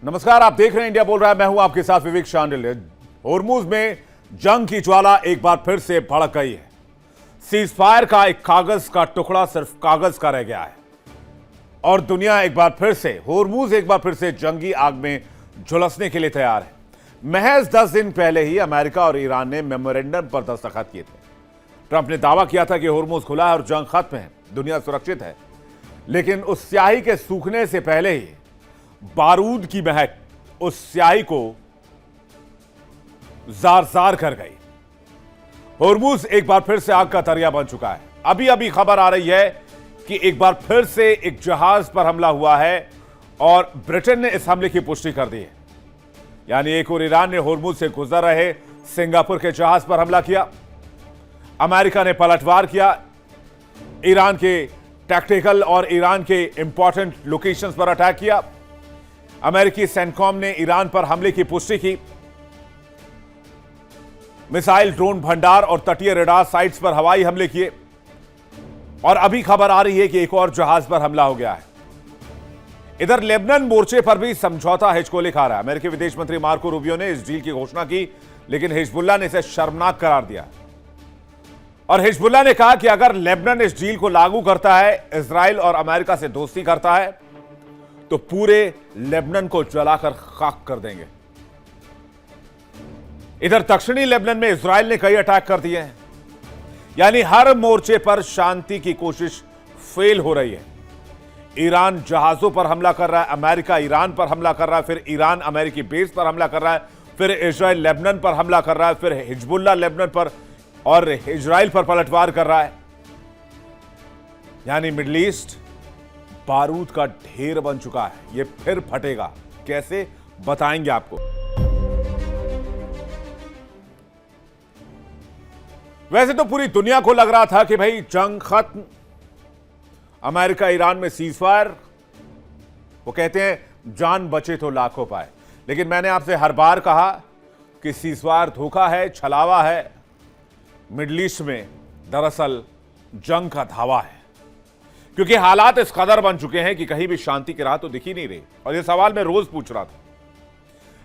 नमस्कार, आप देख रहे हैं इंडिया बोल रहा है। मैं हूं आपके साथ विवेक शांडिल्य। होर्मुज में जंग की ज्वाला एक बार फिर से भड़क गई है। सीज फायर का एक कागज का टुकड़ा सिर्फ कागज का रह गया है और दुनिया एक बार फिर से, होर्मुज एक बार फिर से जंगी आग में झुलसने के लिए तैयार है। महज 10 दिन पहले ही अमेरिका और ईरान ने मेमोरेंडम पर दस्तखत किए थे। ट्रंप ने दावा किया था कि होर्मुज खुला है और जंग खत्म है, दुनिया सुरक्षित है। लेकिन उस स्याही के सूखने से पहले ही बारूद की महक उस स्याही को जार जार कर गई। होर्मुज एक बार फिर से आग का दरिया बन चुका है। अभी अभी खबर आ रही है कि एक बार फिर से एक जहाज पर हमला हुआ है और ब्रिटेन ने इस हमले की पुष्टि कर दी है। यानी एक और ईरान ने होर्मुज से गुजर रहे सिंगापुर के जहाज पर हमला किया। अमेरिका ने पलटवार किया। ईरान के टैक्टिकल और ईरान के इंपॉर्टेंट लोकेशंस पर अटैक किया। अमेरिकी सेंटकॉम ने ईरान पर हमले की पुष्टि की। मिसाइल, ड्रोन भंडार और तटीय रडार साइट्स पर हवाई हमले किए। और अभी खबर आ रही है कि एक और जहाज पर हमला हो गया है। इधर लेबनान मोर्चे पर भी समझौता हिचकोले खा रहा है। अमेरिकी विदेश मंत्री मार्को रूबियो ने इस डील की घोषणा की, लेकिन हिजबुल्लाह ने इसे शर्मनाक करार दिया। और हिजबुल्लाह ने कहा कि अगर लेबनान इस डील को लागू करता है, इजराइल और अमेरिका से दोस्ती करता है, तो पूरे लेबनान को जलाकर खाक कर देंगे। इधर दक्षिणी लेबनान में इजराइल ने कई अटैक कर दिए हैं। यानी हर मोर्चे पर शांति की कोशिश फेल हो रही है। ईरान जहाजों पर हमला कर रहा है, अमेरिका ईरान पर हमला कर रहा है, फिर ईरान अमेरिकी बेस पर हमला कर रहा है, फिर इजराइल लेबनान पर हमला कर रहा है, फिर हिजबुल्लाह लेबनान पर और इजराइल पर पलटवार कर रहा है। यानी मिडिल ईस्ट बारूद का ढेर बन चुका है। यह फिर फटेगा, कैसे बताएंगे आपको। वैसे तो पूरी दुनिया को लग रहा था कि भाई जंग खत्म, अमेरिका ईरान में सीज फायर। वो कहते हैं जान बचे तो लाखों पाए। लेकिन मैंने आपसे हर बार कहा कि सीज फायर धोखा है, छलावा है। मिडिल ईस्ट में दरअसल जंग का धावा है, क्योंकि हालात इस कदर बन चुके हैं कि कहीं भी शांति की राह तो दिख ही नहीं रही। और यह सवाल मैं रोज पूछ रहा था।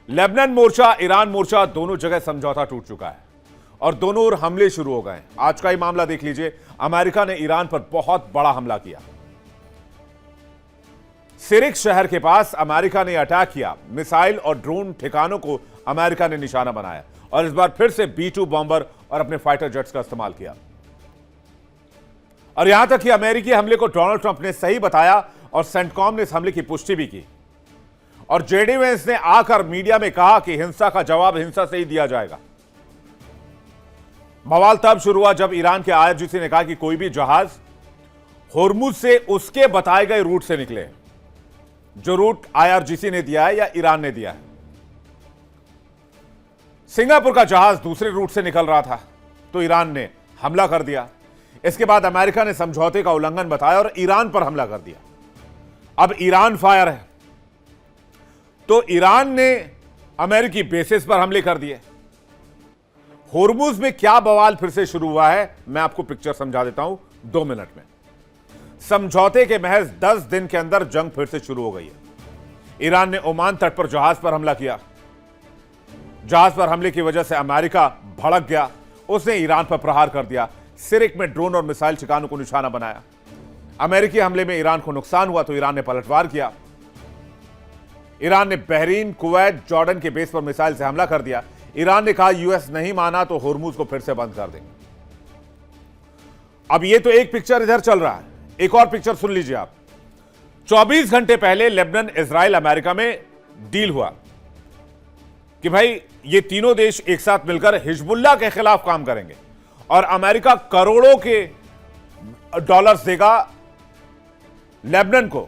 लेबनान मोर्चा, ईरान मोर्चा, दोनों जगह समझौता टूट चुका है और दोनों ओर हमले शुरू हो गए। आज का ही मामला देख लीजिए। अमेरिका ने ईरान पर बहुत बड़ा हमला किया। सिरिक शहर के पास अमेरिका ने अटैक किया। मिसाइल और ड्रोन ठिकानों को अमेरिका ने निशाना बनाया और इस बार फिर से B-2 बॉम्बर और अपने फाइटर जेट्स का इस्तेमाल किया। और यहां तक कि अमेरिकी हमले को डोनाल्ड ट्रंप ने सही बताया और सेंटकॉम ने इस हमले की पुष्टि भी की। और जेडी वेंस ने आकर मीडिया में कहा कि हिंसा का जवाब हिंसा से ही दिया जाएगा। बवाल तब शुरू हुआ जब ईरान के IRGC ने कहा कि कोई भी जहाज होर्मुज से उसके बताए गए रूट से निकले, जो रूट IRGC ने दिया है या ईरान ने दिया है। सिंगापुर का जहाज दूसरे रूट से निकल रहा था तो ईरान ने हमला कर दिया। इसके बाद अमेरिका ने समझौते का उल्लंघन बताया और ईरान पर हमला कर दिया। अब ईरान फायर है तो ईरान ने अमेरिकी बेसिस पर हमले कर दिए। होर्मुज में क्या बवाल फिर से शुरू हुआ है, मैं आपको पिक्चर समझा देता हूं 2 मिनट में। समझौते के महज 10 दिन के अंदर जंग फिर से शुरू हो गई है। ईरान ने ओमान तट पर जहाज पर हमला किया। जहाज पर हमले की वजह से अमेरिका भड़क गया, उसने ईरान पर प्रहार कर दिया। सिरिक में ड्रोन और मिसाइल ठिकानों को निशाना बनाया। अमेरिकी हमले में ईरान को नुकसान हुआ तो ईरान ने पलटवार किया। ईरान ने बहरीन, कुवैत, जॉर्डन के बेस पर मिसाइल से हमला कर दिया। ईरान ने कहा यूएस नहीं माना तो होर्मुज को फिर से बंद कर देंगे। अब ये तो एक पिक्चर इधर चल रहा है, एक और पिक्चर सुन लीजिए आप। 24 घंटे पहले लेबनान, इजराइल, अमेरिका में डील हुआ कि भाई ये तीनों देश एक साथ मिलकर हिजबुल्लाह के खिलाफ काम करेंगे और अमेरिका करोड़ों के डॉलर्स देगा लेबनान को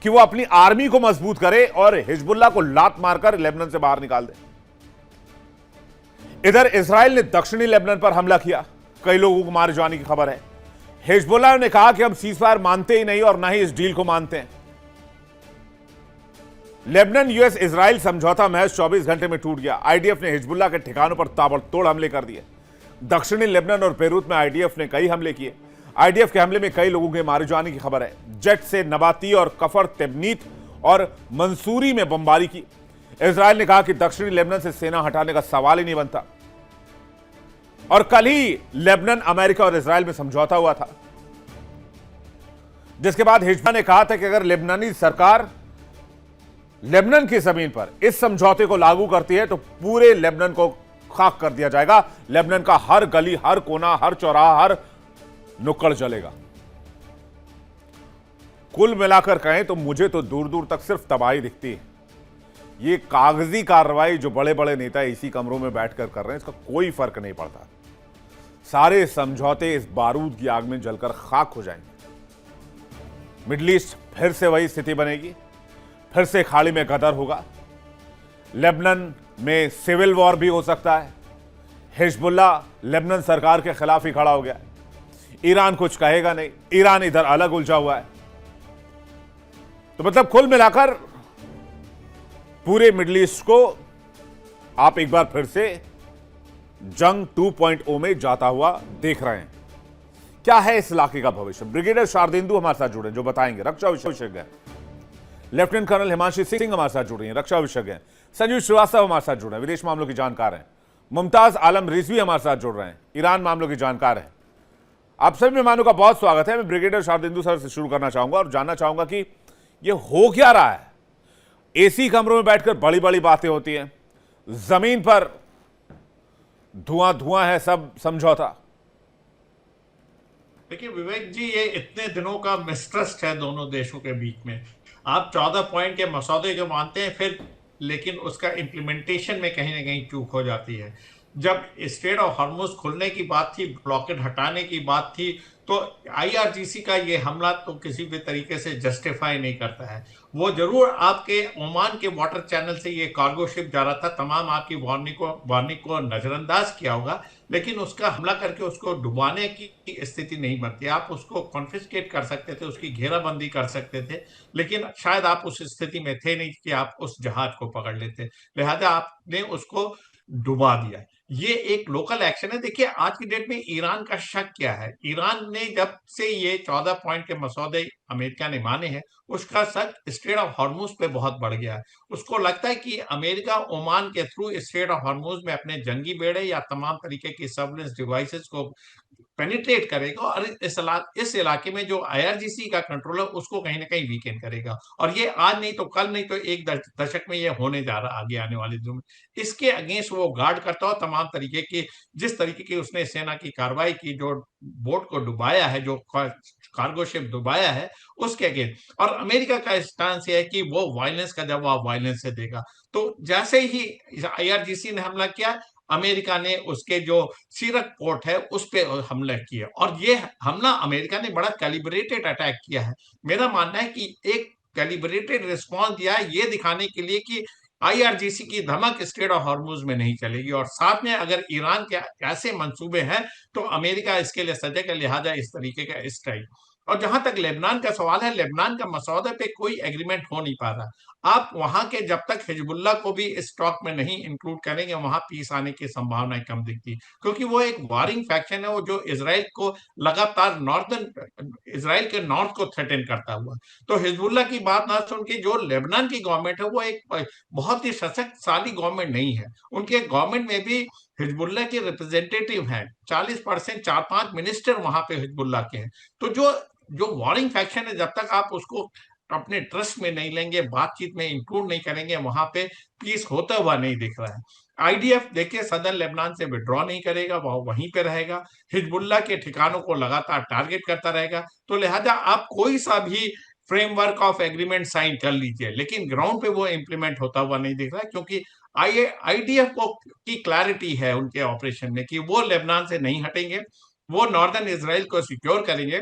कि वो अपनी आर्मी को मजबूत करे और हिजबुल्लाह को लात मारकर लेबनान से बाहर निकाल दे। इधर इजराइल ने दक्षिणी लेबनान पर हमला किया, कई लोगों को मारे जाने की खबर है। हिजबुल्लाह ने कहा कि हम सीज फायर मानते ही नहीं और ना ही इस डील को मानते हैं। लेबनान यूएस इजराइल समझौता महज 24 घंटे में टूट गया। आईडीएफ ने हिजबुल्लाह के ठिकानों पर ताबड़तोड़ हमले कर दिए। दक्षिणी लेबनान और बेरूत में आईडीएफ ने कई हमले किए। आईडीएफ के हमले में कई लोगों के मारे जाने की खबर है। जेट से नबाती और कफर तेबनीत और मंसूरी में बमबारी की। इजराइल ने कहा कि दक्षिणी लेबनान से सेना हटाने का सवाल ही नहीं बनता। और कल ही लेबनान, अमेरिका और इजराइल में समझौता हुआ था, जिसके बाद हिजबुल्लाह ने कहा था कि अगर लेबनानी सरकार लेबनान की जमीन पर इस समझौते को लागू करती है तो पूरे लेबनान को खाक कर दिया जाएगा। लेबनान का हर गली, हर कोना, हर चौराहा, हर नुक्कड़ जलेगा। कुल मिलाकर कहें तो मुझे तो दूर दूर तक सिर्फ तबाही दिखती है। ये कागजी कार्रवाई जो बड़े बड़े नेता इसी कमरों में बैठकर कर रहे हैं, इसका कोई फर्क नहीं पड़ता। सारे समझौते इस बारूद की आग में जलकर खाक हो जाएंगे। मिडिल ईस्ट फिर से वही स्थिति बनेगी, फिर से खाड़ी में गदर होगा। लेबनान में सिविल वॉर भी हो सकता है। हिजबुल्लाह लेबनान सरकार के खिलाफ ही खड़ा हो गया। ईरान कुछ कहेगा नहीं, ईरान इधर अलग उलझा हुआ है। तो मतलब कुल मिलाकर पूरे मिडिल ईस्ट को आप एक बार फिर से जंग 2.0 में जाता हुआ देख रहे हैं। क्या है इस इलाके का भविष्य? ब्रिगेडियर शारदेंदु हमारे साथ जुड़े जो बताएंगे, रक्षा विशेषज्ञ। लेफ्टिनेंट कर्नल हिमांशी सिंह हमारे साथ जुड़ रही हैं, रक्षा विशेषज्ञ। संजीव श्रीवास्तव हमारे साथ जुड़े हैं, विदेश मामलों की जानकार हैं। मुमताज आलम रिजवी हमारे साथ जुड़ रहे हैं, ईरान मामलों की जानकार हैं। आप सभी मेहमानों का बहुत स्वागत है। मैं ब्रिगेडियर शारदेंदु सर से शुरू करना चाहूंगा और जानना चाहूंगा कि ये हो क्या रहा है। एसी कमरों में बैठकर बड़ी बड़ी बातें होती हैं, जमीन पर धुआं धुआं है सब समझौता। देखिए विवेक जी, ये इतने दिनों का मिसट्रस्ट है दोनों देशों के बीच में। आप 14 पॉइंट के मसौदे को मानते हैं फिर, लेकिन उसका इम्प्लीमेंटेशन में कहीं ना कहीं चूक हो जाती है। जब स्ट्रेट ऑफ हॉर्मुज खुलने की बात थी, ब्लॉकेड हटाने की बात थी, तो आईआरजीसी का ये हमला तो किसी भी तरीके से जस्टिफाई नहीं करता है। वो जरूर आपके ओमान के वाटर चैनल से ये कार्गो शिप जा रहा था, तमाम आपकी वार्निंग को नजरअंदाज किया होगा, लेकिन उसका हमला करके उसको डुबाने की स्थिति नहीं बनती। आप उसको कॉन्फिस्केट कर सकते थे, उसकी घेराबंदी कर सकते थे, लेकिन शायद आप उस स्थिति में थे नहीं कि आप उस जहाज को पकड़ लेते, लिहाजा आपने उसको डुबा दिया। ये एक लोकल एक्शन है। देखिए आज की डेट में ईरान का शक क्या है। ईरान ने जब से ये 14 पॉइंट के मसौदे अमेरिका ने माने हैं, उसका शक स्ट्रेट ऑफ हॉर्मुज पे बहुत बढ़ गया है। उसको लगता है कि अमेरिका ओमान के थ्रू स्ट्रेट ऑफ हॉर्मुज में अपने जंगी बेड़े या तमाम तरीके की सर्विलेंस डिवाइसेस को पेनिट्रेट करेगा और इस इलाके में जो आईआरजीसी का कंट्रोल है उसको कहीं ना कहीं वीकेंड करेगा। और ये आज नहीं तो कल, नहीं तो एक दशक में ये होने जा रहा आगे आने वाले दिनों में। इसके अगेंस्ट वो गार्ड करता हो तमाम तरीके की, जिस तरीके की उसने सेना की कार्रवाई की, जो बोट को डुबाया है, जो कार्गो शिप डुबाया है, उसके अगेंस्ट। और अमेरिका का स्टांस है कि वो वायलेंस का जवाब वायलेंस से देगा। तो जैसे ही आईआरजीसी ने हमला किया, अमेरिका ने उसके जो सीरत पोर्ट है उस पे हमला किया, और ये हमला अमेरिका ने बड़ा कैलिब्रेटेड अटैक किया है। मेरा मानना है कि एक कैलिब्रेटेड रिस्पॉन्स दिया है ये दिखाने के लिए कि आईआरजीसी की धमक स्ट्रेट ऑफ हॉर्मुज में नहीं चलेगी, और साथ में अगर ईरान के ऐसे मंसूबे हैं तो अमेरिका इसके लिए सजग है, लिहाजा इस तरीके का स्ट्राइक। और जहां तक लेबनान का सवाल है, लेबनान का मसौदे पे कोई एग्रीमेंट हो नहीं पा रहा। आप वहां के जब तक हिजबुल्लाह को भी इस टॉक में नहीं इंक्लूड करेंगे, वहां पीस आने की संभावनाएं कम दिखती, क्योंकि वो एक वारिंग फैक्शन है, वो जो इसराइल को लगातार इसराइल के नॉर्थ को थ्रेटन करता हुआ। तो हिजबुल्लाह की बात ना सुन के जो लेबनान की गवर्नमेंट है वो एक बहुत ही शक्तिशाली गवर्नमेंट नहीं है। उनके गवर्नमेंट में भी हिजबुल्लाह के रिप्रेजेंटेटिव हैं, 40%, 4-5 मिनिस्टर वहां पे हिजबुल्लाह के हैं। तो जो जो वॉरिंग फैक्शन है, जब तक आप उसको अपने ट्रस्ट में नहीं लेंगे, बातचीत में इंक्लूड नहीं करेंगे, वहां पे पीस होता हुआ नहीं दिख रहा है। आईडीएफ देखिए सदर्न लेबनान से विड्रॉ नहीं करेगा, वह वहीं पे रहेगा, हिजबुल्लाह के ठिकानों को लगातार टारगेट करता रहेगा। तो लिहाजा आप कोई सा भी फ्रेमवर्क ऑफ एग्रीमेंट साइन कर लीजिए, लेकिन ग्राउंड पे वो इंप्लीमेंट होता हुआ नहीं दिख रहा है, क्योंकि आईडीएफ को की क्लैरिटी है उनके ऑपरेशन में कि वो लेबनान से नहीं हटेंगे, वो नॉर्दर्न इसराइल को सिक्योर करेंगे।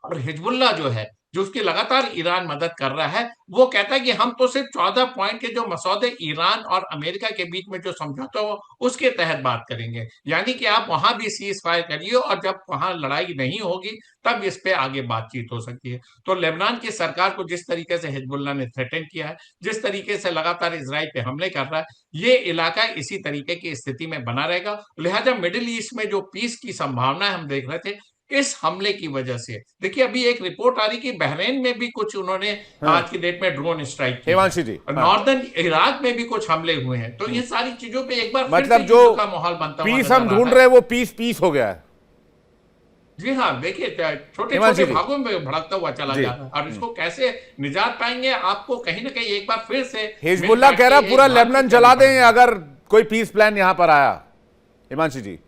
और हिजबुल्लाह जो है, जो उसकी लगातार ईरान मदद कर रहा है, वो कहता है कि हम तो सिर्फ 14 पॉइंट के जो मसौदे ईरान और अमेरिका के बीच में जो समझौता हो उसके तहत बात करेंगे, यानी कि आप वहां भी सीज फायर करिए और जब वहां लड़ाई नहीं होगी तब इस पे आगे बातचीत हो सकती है। तो लेबनान की सरकार को जिस तरीके से हिजबुल्लाह ने थ्रेटन किया है, जिस तरीके से लगातार इसराइल पे हमले कर रहा है, ये इलाका इसी तरीके की स्थिति में बना रहेगा। लिहाजा मिडिल ईस्ट में जो पीस की संभावना हम देख रहे थे, इस हमले की वजह से। देखिए अभी एक रिपोर्ट आ रही कि बहरीन में भी कुछ उन्होंने आज की डेट में ड्रोन स्ट्राइक की है हिमांशी जी, और हाँ। नॉर्दर्न इराक में भी कुछ हमले हुए हैं। तो ये सारी चीजों पे एक बार फिर मतलब से जो युद्ध का माहौल बनता हुआ पीस नजर हम आ ढूंढ रहा रहे है। हैं वो पीस हो गया है। जी हाँ, देखिए छोटे हिमांशी छोटे जी भागों में भड़कता हुआ चला जी, जा रहा है और इसको कैसे निजात पाएंगे, आपको कहीं ना कहीं एक बार फिर से मिल हिजबुल्लाह बैठ कह के रहा पूरा एक बातचीत लेबनान करनी जला दें पड़ेगी। अगर कोई पीस प्लान यहां पर आया। हिमांशी जी।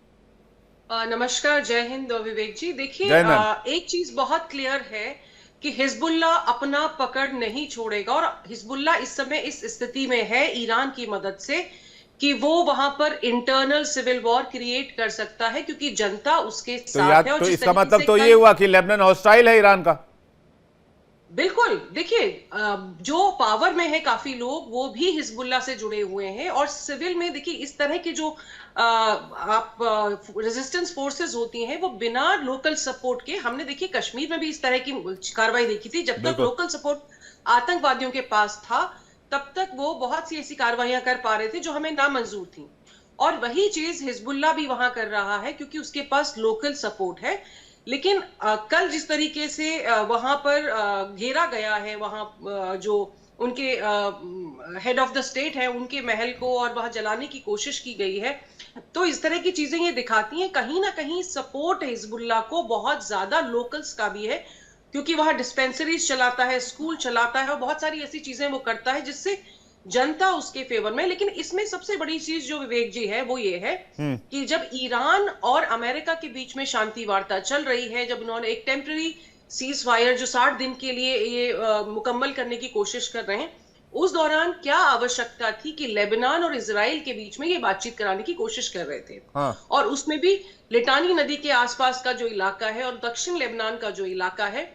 नमस्कार, जय हिंद विवेक जी। देखिए जय हिंद। एक चीज बहुत क्लियर है कि हिजबुल्लाह अपना पकड़ नहीं छोड़ेगा और हिजबुल्लाह इस समय इस स्थिति में है ईरान की मदद से कि वो वहां पर इंटरनल सिविल वॉर क्रिएट कर सकता है क्योंकि जनता उसके साथ है। और तो जिस इसका तरीके मतलब से तो ये कल हुआ कि लेबनान हॉस्टाइल है ईरान का। बिल्कुल, देखिए जो पावर में है काफी लोग वो भी हिजबुल्लाह से जुड़े हुए हैं और सिविल में देखिए इस तरह के जो आप रेजिस्टेंस फोर्सेस होती हैं वो बिना लोकल सपोर्ट के, हमने देखिए कश्मीर में भी इस तरह की कार्रवाई देखी थी। जब तक बिल्कुल। लोकल सपोर्ट आतंकवादियों के पास था तब तक वो बहुत सी ऐसी कार्रवाइयां कर पा रहे थे जो हमें नामंजूर थी। और वही चीज हिजबुल्लाह भी वहां कर रहा है क्योंकि उसके पास लोकल सपोर्ट है। लेकिन कल जिस तरीके से वहां पर घेरा गया है, वहां जो उनके हेड ऑफ द स्टेट है उनके महल को और वहां जलाने की कोशिश की गई है, तो इस तरह की चीजें ये दिखाती हैं कहीं ना कहीं सपोर्ट हिजबुल्लाह को बहुत ज्यादा लोकल्स का भी है क्योंकि वहां डिस्पेंसरीज चलाता है, स्कूल चलाता है और बहुत सारी ऐसी चीजें वो करता है जिससे जनता उसके फेवर में। लेकिन इसमें सबसे बड़ी चीज जो विवेक जी है वो ये है कि जब ईरान और अमेरिका के बीच में शांति वार्ता चल रही है, जब उन्होंने एक टेम्पररी सीज फायर जो 60 दिन के लिए ये मुकम्मल करने की कोशिश कर रहे हैं, उस दौरान क्या आवश्यकता थी कि लेबनान और इजराइल के बीच में ये बातचीत कराने की कोशिश कर रहे थे। हाँ। और उसमें भी लिटानी नदी के आसपास का जो इलाका है और दक्षिण लेबनान का जो इलाका है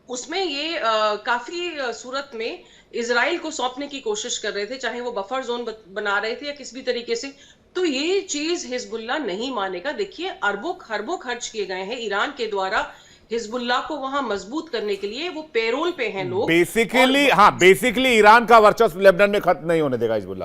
उसमें ये काफी सूरत में इजराइल को सौंपने की कोशिश कर रहे थे, चाहे वो बफर जोन बना रहे थे या किसी भी तरीके से। तो ये चीज हिजबुल्लाह नहीं मानेगा। देखिए अरबों खरबों खर्च किए गए हैं ईरान के द्वारा हिजबुल्लाह को वहां मजबूत करने के लिए, वो पेरोल पे हैं लोग। बेसिकली ईरान का वर्चस्व लेबनान में खत्म नहीं होने देगा हिजबुल्लाह।